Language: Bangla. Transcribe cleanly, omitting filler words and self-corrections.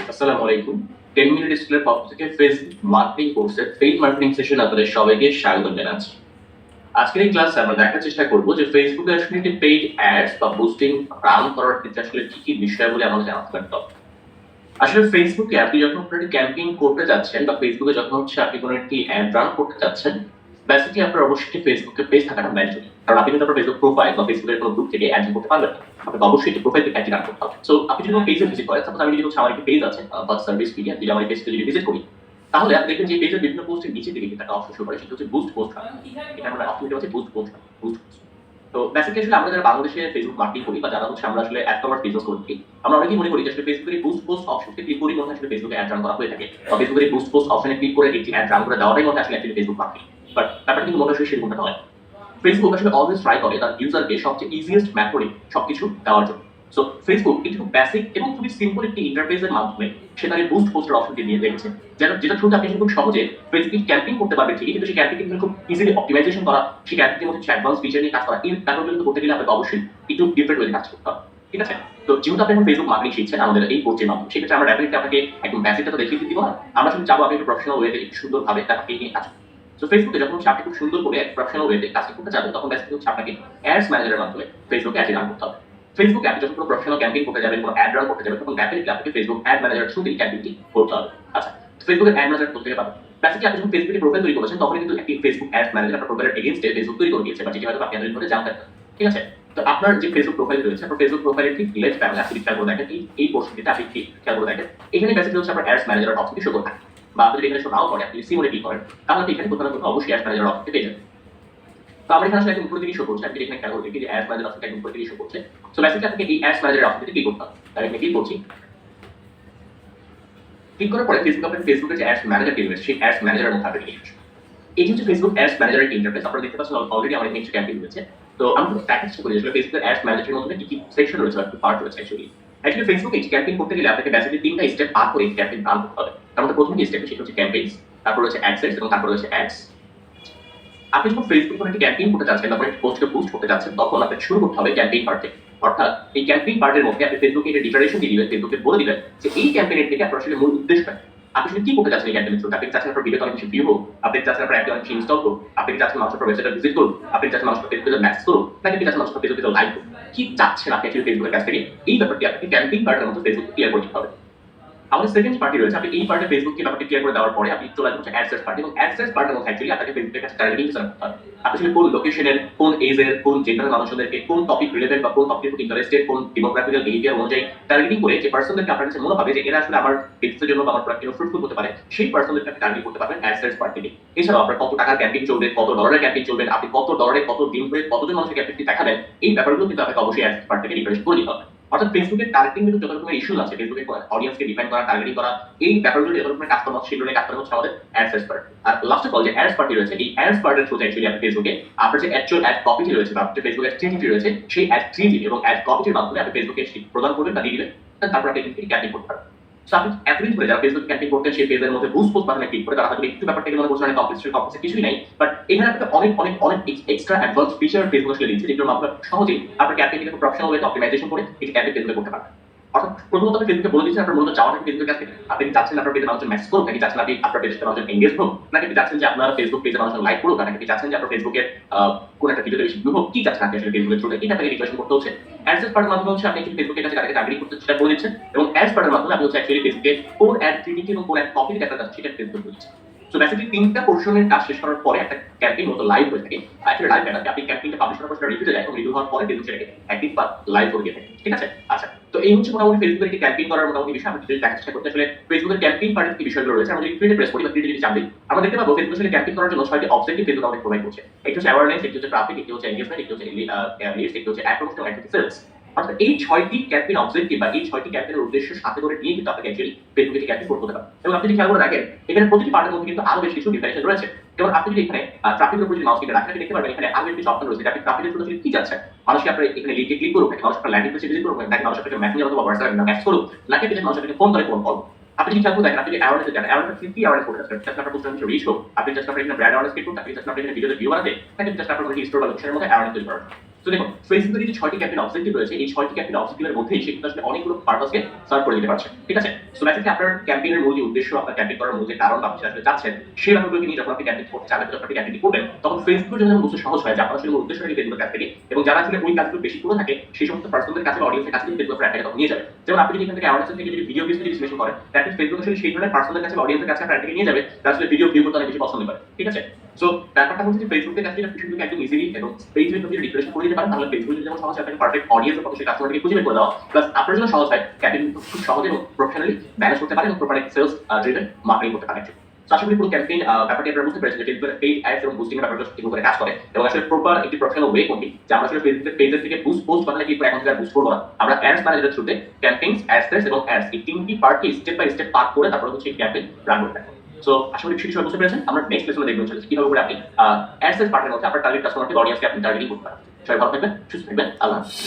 আসসালামু আলাইকুম। 10 মিনিট স্কুলের পক্ষ থেকে ফেসবুক মার্কেটিং কোর্সের পেইড মার্কেটিং সেশন আপনাদের সবাইকে স্বাগত জানাচ্ছি। আজকের এই ক্লাসে আমরা দেখার চেষ্টা করব যে ফেসবুকে আসলে একটি পেইড অ্যাডস বা বুস্টিং রান করার ক্ষেত্রে আসলে কি বিষয়গুলো আমাদের জানা থাকতে হবে। আসলে ফেসবুকে আপনি যখন আপনার একটি ক্যাম্পেইন করতে যাচ্ছেন বা ফেসবুকে যখন আপনি কোনো একটি অ্যাড রান করতে যাচ্ছেন, বেসিক্যালি আপনার অবশ্যই ফেসবুকে পেজ থাকাটা ম্যান্ডেটরি। কারণ আপনি কিন্তু আপনার ফেসবুক প্রোফাইল বা ফেসবুকের কোনো গ্রুপ থেকে অ্যাড করতে পারবেন না। আপনাকে অবশ্যই একটি প্রোফাইল থেকে অ্যাড রান করতে হবে। সো আপনি যদি পেজে ভিজিট করেন, সাপোজ আমি যদি আমার একটি পেজ আছে বা সার্ভিস মিডিয়া, যদি আমার পেজটা যদি ভিজিট করি, তাহলে আপনি দেখবেন যে পেজের বিভিন্ন পোস্টের নিচের দিকে কিন্তু একটা অপশন শো করে, সেটা হচ্ছে বুস্ট পোস্ট। এটা আমরা অপশনটা হচ্ছে বুস্ট পোস্ট। Boost post. তো বেসিক্যালি আসলে আমরা যারা বাংলাদেশে ফেসবুক মার্কেটিং করি বা যারা হচ্ছে আমরা আসলে অ্যাড কমার্স বিজনেস করি, আমরা অনেকেই মনে করি যে আসলে ফেসবুকের বুস্ট পোস্ট অপশনকে ক্লিক করি মনে হয় আসলে ফেসবুকে অ্যাড রান করা হয়ে থাকে, বা ফেসবুকের বুস্ট পোস্ট অপশনে ক্লিক করে একটি অ্যাড রান করে দেওয়াটাই মনে হয় আসলে অ্যাকচুয়ালি ফেসবুক মার্কেটিং। বাট ব্যাপারটা কিন্তু মোটেই সেরকমটা নয়। ফেসবুক আসলে অলওয়েজ ট্রাই করে তার ইউজারকে সবচেয়ে ইজিয়েস্ট মেথডে সবকিছু দেওয়ার জন্য। সো ফেসবুক একটু খুব বেসিক এবং খুবই সিম্পল একটি ইন্টারফেসের মাধ্যমে সেখানে বুস্ট পোস্টের অপশনটি নিয়ে রেখেছে, যেটা থ্রুতে আপনি খুব সহজে ফেসবুকে ক্যাম্পেইন করতে পারবেন ঠিকই, কিন্তু সেই ক্যাম্পেইনটি খুব ইজিলি অপটিমাইজেশন করা, সেই ক্যাম্পেইনের মধ্যে অ্যাডভান্স ফিচার নিয়ে কাজ করা, এই ব্যাপারগুলো কিন্তু করতে গেলে আপনাকে অবশ্যই একটু ডিফারেন্ট ওয়েতে কাজ করতে হবে। ঠিক আছে? তো যেহেতু আপনি এখন ফেসবুক মার্কেটিং শিখছেন আমাদের এই কোর্সের মাধ্যমে, সেক্ষেত্রে আমরা ডেফিনেটলি আপনাকে একদম বেসিকটা তো দেখিয়ে দিব না। আমরা শুধু চাবো আপনি একটু প্রফেশনাল ওয়েতে একটু সুন্দরভাবে তাকে নিয়ে কাজ করুন। তো ফেসবুকে যখন আপনি খুব সুন্দর করে প্রফেশনাল ওয়েতে কাজটা করতে যাবেন, তখন বেসিক্যালি হচ্ছে আপনাকে অ্যাডস ম্যানেজারের মাধ্যমে ফেসবুকে অ্যাড রান করতে হবে। ফেসবুকে আপনি যখন কোনো প্রফেশনাল ক্যাম্পেইন করতে যাবেন, কোনো অ্যাড রান করতে যাবেন, তখন ডেফিনেটলি আপনাকে ফেসবুক অ্যাড ম্যানেজার থ্রুতেই ক্যাম্পেইনটি করতে হবে। আচ্ছা, ফেসবুকের অ্যাড ম্যানেজার করতে পারবেন। বেসিক্যালি আপনি যখন ফেসবুকে প্রোফাইল তৈরি করেছেন, তখন কিন্তু একটি ফেসবুক অ্যাড ম্যানেজার আপনার প্রোফাইলের এগেইনস্টে ফেসবুক তৈরি করে দিয়েছে, বা যেটি হয়তো আপনি এতদিন ধরে জানতেন না। ঠিক আছে? তো আপনার যে ফেসবুক প্রোফাইল রয়েছে, আপনার ফেসবুক প্রোফাইলের ঠিক লেফট প্যানেলে আপনি খেয়াল করে দেখেন, এই পোর্শনটিতে আপনি ঠিক খেয়াল করে দেখেন, এখানে বেসিক্যালি হচ্ছে আপনার অ্যাডস ম্যানেজারের অপশনটি শো করে থাকে। বা আপনি যদি এখানে শো নাও করেন, আপনি সিমনে ক্লিক করেন, তাহলে আপনি এখানে কোথাও না কোথাও অবশ্যই অ্যাডস ম্যানেজারের অপশনটি পেয়ে যাবেন। তো আমরা এখানে আসলে একদম উপরে দিকে শো করছে, আপনি এখানে খেয়াল করে দেখি যে অ্যাডস ম্যানেজার অপশনটা একদম উপরে দিকে শো করছে। সো বেসিক্যালি আপনাকে এই অ্যাডস ম্যানেজারের অপশনটিতে ক্লিক করতে হবে। তাহলে এখানে ক্লিক করছি। ক্লিক করার পরে ফেসবুক আপনার ফেসবুকের যে অ্যাডস ম্যানেজারটি রয়েছে, সেই অ্যাডস ম্যানেজারের মধ্যে আপনি নিয়ে আসবে। এই হচ্ছে ফেসবুক অ্যাডস ম্যানেজারের ইন্টারফেস। আপনারা দেখতে পাচ্ছেন অলরেডি আমার এখানে ক্যাম্পেইন রয়েছে। তো আমরা দেখার চেষ্টা করি আসলে ফেসবুকের অ্যাডস ম্যানেজারের মধ্যে কি সেকশন রয়েছে বা পার্ট রয়েছে অ্যাকচুয়ালি। অ্যাকচুয়ালি ফেসবুকে ক্যাম্পেইন করতে গেলে আপনাকে বেসিক্যালি 3টা স্টেপ পার করে ক্যাম্পেইন রান করতে হবে। তার মধ্যে প্রথম যে স্টেপটি সেটা হচ্ছে ক্যাম্পেইনস, তারপর রয়েছে অ্যাডসেন্স এবং তারপর রয়েছে অ্যাডস। আপনি যখন ফেসবুকে কোনো একটি ক্যাম্পেইন করতে যাচ্ছেন বা কোনো একটি পোস্টকে বুস্ট করতে যাচ্ছেন, তখন আপনাকে শুরু করতে হবে ক্যাম্পেইন পার্ট থেকে। অর্থাৎ এই ক্যাম্পেইন পার্টের মধ্যে আপনি ফেসবুকে একটা ডিক্লারেশন দিয়ে দিবেন, ফেসবুকে বলে দিবেন যে এই ক্যাম্পেইনের থেকে আপনার আসলে মূল উদ্দেশ্যটা কি? আপনি আসলে কি করতে চাচ্ছেন এই ক্যাম্পেইনের থ্রুতে? আপনি চাচ্ছেন আপনার ভিডিওতে অনেক বেশি ভিউ হোক, আপনি চাচ্ছেন আপনার অ্যাপটি অনেক বেশি ইনস্টল হোক, আপনি চাচ্ছেন মানুষ আপনার ওয়েবসাইটে ভিজিট করুক, আপনি চাচ্ছেন মানুষ ফেসবুকে মেসেজ করুক, নাকি আপনি চাচ্ছেন মানুষ ফেসবুকে লাইক করুক? কি চাচ্ছেন আপনি অ্যাকচুয়ালি ফেসবুকের কাছ থেকে? এই ব্যাপারটি আপনাকে ক্যাম্পেইন পার্টের মধ্যে ফেসবুকে ক্লিয়ার করে দিতে হবে। আমাদের সেকেন্ড পার্টি রয়েছে, আপনি এই পার্টে ফেসবুককে ব্যাপারটি ক্লিয়ার করে দেওয়ার পরে আপনি চলে আসবেন হচ্ছে অ্যাডসেন্স পার্টি, এবং অ্যাডসেন্স পার্টের মধ্যে অ্যাকচুয়ালি আপনাকে ফেসবুকের কাছে টার্গেটিং করতে হবে। আপনি আসলে কোন লোকেশনের, কোন এজের, কোন জেন্ডারের মানুষদেরকে, কোন টপিক রিলেভেন্ট বা কোন টপিকের প্রতি ইন্টারেস্টেড, কোন ডেমোগ্রাফিক্যাল বিহেভিয়ার অনুযায়ী টার্গেটিং করে যে পার্সনদেরকে আপনার কাছে মনে হবে যে এরা আসলে আমার বিজনেসের জন্য বা আমার প্রোডাক্টের জন্য ফ্রুটফুল হতে পারে, সেই পার্সনদেরকে আপনি টার্গেট করতে পারবেন অ্যাডসেন্স পার্ট থেকে। এছাড়াও আপনার কত টাকার ক্যাম্পেইন চলবে, কত ডলারের ক্যাম্পেইন চলবে, আপনি কত ডলারে কত দিন ধরে কতজন মানুষকে ক্যাম্পেইনটি দেখাবেন, এই ব্যাপারগুলো কিন্তু আপনাকে অবশ্যই অ্যাডসেন্স পার্ট থেকে ডিক্লেয়ার করে দিতে হবে। অর্থাৎ ফেসবুকের টার্গেটিং কিন্তু যত রকমের ইস্যুস আছে, ফেসবুকের অডিয়েন্সকে ডিফাইন করা, টার্গেটিং করা, এই ব্যাপারগুলো যত রকমের কাজ করা হচ্ছে সেগুলো নিয়ে কাজ করা হচ্ছে আমাদের অ্যাডসেন্স পার্ট। আর লাস্ট অফ অল যে অ্যাডস পার্টি রয়েছে, এই অ্যাডস পার্টের থ্রুতে অ্যাকচুয়ালি আপনি ফেসবুকে আপনার যে অ্যাকচুয়াল অ্যাড কপিটি রয়েছে বা আপনার ফেসবুকের ট্রিনিটি রয়েছে, সেই অ্যাড ট্রিনিটি এবং অ্যাড কপিটির মাধ্যমে আপনি ফেসবুকে প্রদান করবেন বা দিয়ে দিবেন। তারপর আপনি এখান থেকে ক্যাম্পেইন করতে পারবেন। সো আপনি এতদিন ধরে যারা ফেসবুক ক্যাম্পেইন করতেন, সেই পেজের মধ্যে বুস্ট পোস্ট বাটনে ক্লিক করে তারা হয়তো একটু ব্যাপারটাকে মনে করছেন অনেক কমপ্লেক্স কিছুই নাই। বাট এখানে আপনাকে অনেক অনেক অনেক এক্সট্রা অ্যাডভান্স ফিচার ফেসবুক আসলে দিচ্ছে, যেগুলোর মাধ্যমে সহজেই আপনার ক্যাম্পেইনকে প্রফেশনাল ওয়েতে অপটিমাইজেশন করে এই ক্যাম্পেইন ফেসবুকে করতে পারবেন। অর্থাৎ প্রথমত আপনি ফেসবুকে বলে দিচ্ছেন আপনার মূলত চাওয়াটা কি ফেসবুকের কাছ থেকে। আপনি কি চাচ্ছেন আপনার পেজে মানুষজন মেসেজ করুক, নাকি চাচ্ছেন আপনি আপনার পেজে মানুষজন এনগেজ হোক, নাকি আপনি চাচ্ছেন যে আপনার ফেসবুক পেজে মানুষজন লাইক করুক, নাকি আপনি চাচ্ছেন যে আপনার ফেসবুকের কোন একটা ভিডিওতে বেশি ভিউ হোক, কি চাচ্ছেন আপনি আসলে ফেসবুকের থ্রুতে, এটা আপনাকে রিকোয়েস্ট করতে হচ্ছে। অ্যাডসেন্স পার্টের মাধ্যমে হচ্ছে আপনি ফেসবুকের কাছে তাদেরকে টার্গেটিং করতে সেটা বলে দিচ্ছেন, এবং অ্যাডস পার্টের মাধ্যমে আপনি হচ্ছে অ্যাকচুয়ালি ফেসবুকে কোন অ্যাড ট্রিনিটি এবং কোন অ্যাড কপি দেখা যাচ্ছে সেটা ফেসবুক বলে দিচ্ছেন। সো বেসিক্যালি 3টা পোরশনের কাজ শেষ করার পরে একটা ক্যাম্পেইন মতো লাইভ হয়ে থাকে। একটা লাইভ ব্যানার আপনি ক্যাম্পেইনটা পাবলিশ করার পর সেটা রিভিউতে যায়, এবং রিভিউ হওয়ার পরে ফেসবুক সেটাকে অ্যাক্টিভ বা লাইভ করে দিয়ে থাকে। ঠিক আছে? আচ্ছা, তো এই হচ্ছে মোটামুটি ফেসবুকের একটি ক্যাম্পেইন করার মোটামুটি বিষয়। আমরা যদি দেখার চেষ্টা করতে আসলে ফেসবুকের ক্যাম্পেইন পার্টের কি বিষয়গুলো রয়েছে, আমরা যদি ক্রিয়েটে প্রেস করি বা ক্রিয়েটে যদি চাপ দিই, আমরা দেখতে পাবো ফেসবুক আসলে ক্যাম্পেইন করার জন্য 6টি অবজেক্টিভ ফেসবুক আমাদের প্রোভাইড করছে। একটি হচ্ছে অ্যাওয়ারনেস, একটি হচ্ছে ট্রাফিক, একটি হচ্ছে এনগেজমেন্ট, একটি হচ্ছে লিডস, একটি হচ্ছে অ্যাড প্রমোশন, একটি হচ্ছে সেলস। অর্থাৎ এই 6টি ক্যাম্পেইন অবজেক্টিভ বা এই 6টি ক্যাম্পেইনের উদ্দেশ্য সাথে করে নিয়ে কিন্তু আপনাকে অ্যাকচুয়ালি ফেসবুকে একটি ক্যাম্পেইন করতে হবে। এবং আপনি যদি খেয়াল করে দেখেন, এখানে প্রতিটি পার্টের মধ্যে কিন্তু আরো বেশ কিছু ডিফারেন্সিয়েশন রয়েছে। যেমন আপনি যদি এখানে ট্রাফিকের উপর যদি মাউস ক্লিক রাখেন, আপনি দেখতে পারবেন এখানে আরো বেশ কিছু অপশন রয়েছে। আপনি ট্রাফিকের থ্রুতে আসলে কি যাচ্ছে, মানুষকে আপনার এখানে লিংকে ক্লিক করুক, নাকি মানুষ আপনার ল্যান্ডিং পেজে ভিজিট করুক, নাকি মানুষ আপনাকে মেসেঞ্জার অথবা হোয়াটসঅ্যাপে মেসেজ করুক, নাকি আপনি মানুষ আপনাকে ফোন করে ফোন কল। আপনি যদি খেয়াল করে দেখেন, আপনি যদি অ্যাওয়ারনেস দেন, অ্যাওয়ারনেস কি অ্যাওয়ারনেস করতে চাচ্ছেন? জাস্ট আপনার পোস্টের মধ্যে রিচ হোক, আপনি জাস্ট আপনার এখানে ব্র্যান্ড অ্যাওয়ারনেস ক্রিয়েট করুন, আপনি জাস্ট আপনার এখানে ভিডিওতে ভিউ বাড়াতে, নাকি জাস্ট আপনার কোনো হিস্টোরিক্যাল লোকেশনের মধ্যে অ্যাওয়ারনেস তৈরি করার। তো দেখুন ফেসবুকের যে 6টি ক্যাম্পেইন অবজেক্টিভ রয়েছে, এই 6টি ক্যাম্পেইন অবজেক্টিভের মধ্যেই সে কিন্তু আসলে অনেকগুলো পারপাসকে সার্ভ করে দিতে পারছে। ঠিক আছে? সো বেসিক্যালি আপনার ক্যাম্পেইনের মূল যে উদ্দেশ্য, আপনার ক্যাম্পেইন করার মূল যে কারণ বা আপনি আসলে চাচ্ছেন, সেই ব্যাপারগুলোকে নিয়ে যখন আপনি ক্যাম্পেইন করতে চান, যখন আপনি ক্যাম্পেইনটি করবেন, তখন ফেসবুকের জন্য বুঝতে সহজ হয় যে আপনার আসলে উদ্দেশ্যটা কি ফেসবুকের কাছ থেকে, এবং যারা আসলে ওই কাজগুলো বেশি করে থাকে সেই সমস্ত পার্সনদের কাছে বা অডিয়েন্সের কাছে ফেসবুক আপনার অ্যাডটাকে তখন নিয়ে যাবে। যেমন আপনি যদি এখান থেকে অ্যাওয়ারনেস থেকে যদি ভিডিও ভিউজ যদি বিশ্লেষণ করেন, দ্যাট মিনস ফেসবুক আসলে সেই ধরনের পার্সনদের কাছে বা অডিয়েন্সের কাছে আপনার অ্যাডটাকে নিয়ে যাবে যারা আসলে ভিডিও ভিউ করতে অনেক বেশি পছন্দ করে। ঠিক আছে? সো ব্যাপারটা হচ্ছে যে ফেসবুকের কাছে আপনি শুধু একদম ইজিলি এবং পেজে যদি রিফ্রেশ করে দিতে পারেন, তাহলে ফেসবুক যেমন সহজ হয় আপনাকে পারফেক্ট অডিয়েন্স এবং সেই কাস্টমারকে খুঁজে বের করে দেওয়া, প্লাস আপনার জন্য সহজ হয় ক্যাম্পেইন খুব সহজে এবং প্রফেশনালি ম্যানেজ করতে পারেন এবং প্রপার সেলস ড্রিভেন মার্কেটিং করতে পারেন। তো আশা করি পুরো ক্যাম্পেইন ব্যাপারটি আপনারা বুঝতে পেরেছেন যে ফেসবুকের পেইড অ্যাডস এবং বুস্টিং এর ব্যাপারটা ঠিক করে কাজ করে, এবং আসলে প্রপার একটি প্রফেশনাল ওয়ে কোনটি যে আমরা আসলে ফেসবুকের পেজের থেকে পোস্ট বানালে কি এখন থেকে আর বুস্ট করবো না, আমরা অ্যাডস ম্যানেজারের থ্রুতে ক্যাম্পেইনস, অ্যাডস এবং অ্যাডস এই তিনটি পার্টকে স্টেপ বাই স্টেপ পার্ট করে তারপর হচ্ছে ক্যাম্পেইন রান করে থাকি। সো আশা করি বিষয়টি সবাই বুঝতে পেরেছেন। আমরা নেক্সট লেসনে দেখব হচ্ছে কিভাবে করে আপনি অ্যাডস এর পার্টের মধ্যে আপনার টার্গেট কাস্টমারকে অডিয়েন্সকে আপনি টার্গেটিং করতে পারেন। সবাই ভালো থাকবেন, সুস্থ থাকবেন, আল্লাহ হাফেজ।